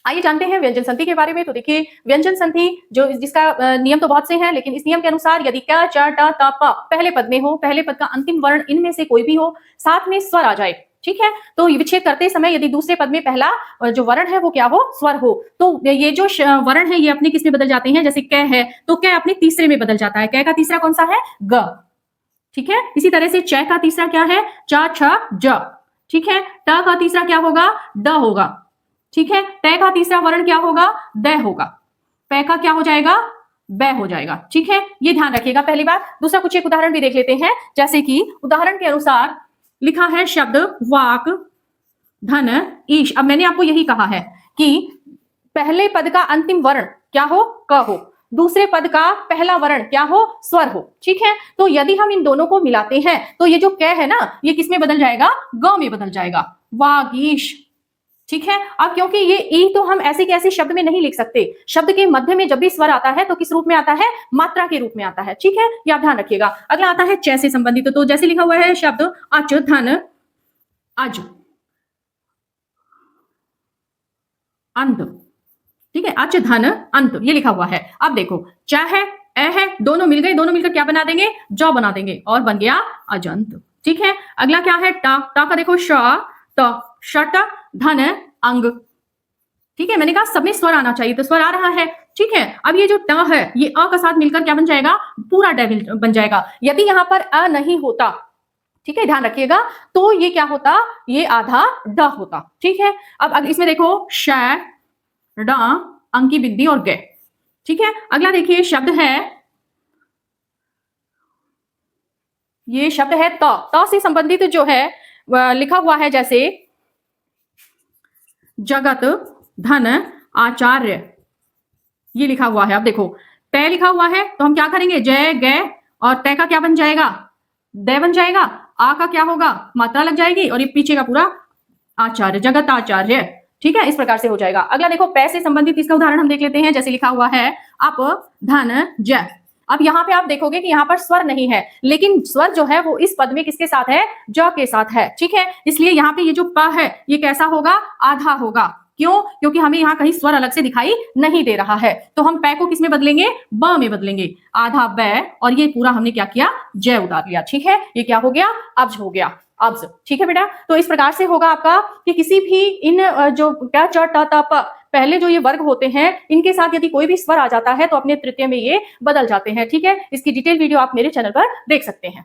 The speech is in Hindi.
आइए जानते हैं व्यंजन संधि के बारे में। तो देखिए व्यंजन संधि जो जिसका नियम तो बहुत से हैं, लेकिन इस नियम के अनुसार यदि क च ट त प पहले पद में हो, पहले पद का अंतिम वर्ण इनमें से कोई भी हो, साथ में स्वर आ जाए, ठीक है, तो विच्छेद करते समय यदि दूसरे पद में पहला जो वर्ण है वो क्या हो, स्वर हो, तो ये जो वर्ण है ये अपने किस में बदल जाते हैं। जैसे क है तो क अपने तीसरे में बदल जाता है। क का तीसरा कौन सा है, ग, ठीक है। इसी तरह से च का तीसरा क्या है, च छ ज, ठीक है। ट का तीसरा क्या होगा, ड होगा, ठीक है। ट का तीसरा वर्ण क्या होगा, द होगा। प का क्या हो जाएगा, ब हो जाएगा, ठीक है। ये ध्यान रखिएगा पहली बात। दूसरा कुछ एक उदाहरण भी देख लेते हैं। जैसे कि उदाहरण के अनुसार लिखा है शब्द वाक धन ईश। अब मैंने आपको यही कहा है कि पहले पद का अंतिम वर्ण क्या हो, क हो, दूसरे पद का पहला वर्ण क्या हो, स्वर हो, ठीक है। तो यदि हम इन दोनों को मिलाते हैं तो ये जो क है ना, ये किस में बदल जाएगा, ग में बदल जाएगा, वागीश, ठीक है। अब क्योंकि ये ई तो हम ऐसे के ऐसे शब्द में नहीं लिख सकते, शब्द के मध्य में जब भी स्वर आता है तो किस रूप में आता है, मात्रा के रूप में आता है, ठीक है, ये आप ध्यान रखिएगा। अगला आता है च से संबंधित। तो जैसे लिखा हुआ है शब्द अच धन अज अंत, ठीक है, अच धन अंत ये लिखा हुआ है। अब देखो च है ए है, दोनों मिल गए, दोनों मिलकर क्या बना देंगे, ज बना देंगे और बन गया अजंत, ठीक है। अगला क्या है टा, टा का देखो श त शट धन अंग, ठीक है। मैंने कहा सब में स्वर आना चाहिए तो स्वर आ रहा है, ठीक है। अब ये जो ट है ये अ का साथ मिलकर क्या बन जाएगा, पूरा डेविल बन जाएगा। यदि यहां पर अ नहीं होता, ठीक है, ध्यान रखिएगा, तो ये क्या होता, ये आधा ड होता, ठीक है। अब इसमें देखो श ड अंग की बिंदी और ग, ठीक है। अगला देखिए शब्द है, ये शब्द है त से संबंधित जो है लिखा हुआ है जैसे जगत धन आचार्य, ये लिखा हुआ है। अब देखो तय लिखा हुआ है तो हम क्या करेंगे, जय ग और तय का क्या बन जाएगा, द बन जाएगा। आ का क्या होगा, मात्रा लग जाएगी और ये पीछे का पूरा आचार्य, जगत आचार्य, ठीक है, इस प्रकार से हो जाएगा। अगला देखो पै से संबंधित इसका उदाहरण हम देख लेते हैं। जैसे लिखा हुआ है अप धन ज। अब यहाँ पे आप देखोगे कि यहाँ पर स्वर नहीं है, लेकिन स्वर जो है वो इस पद में किसके साथ है, ज के साथ है, ठीक है। इसलिए यहाँ पे ये जो प है ये कैसा होगा, आधा होगा। क्यों, क्योंकि हमें यहाँ कहीं स्वर अलग से दिखाई नहीं दे रहा है, तो हम पै को किस में बदलेंगे, ब में बदलेंगे, आधा ब और ये पूरा हमने क्या किया, जय उतार लिया, ठीक है। ये क्या हो गया, अब्ज हो गया, अब्ज, ठीक है बेटा। तो इस प्रकार से होगा आपका कि किसी भी इन जो क च ट त प पहले जो ये वर्ग होते हैं इनके साथ यदि कोई भी स्वर आ जाता है तो अपने तृतीय में ये बदल जाते हैं, ठीक है। इसकी डिटेल वीडियो आप मेरे चैनल पर देख सकते हैं।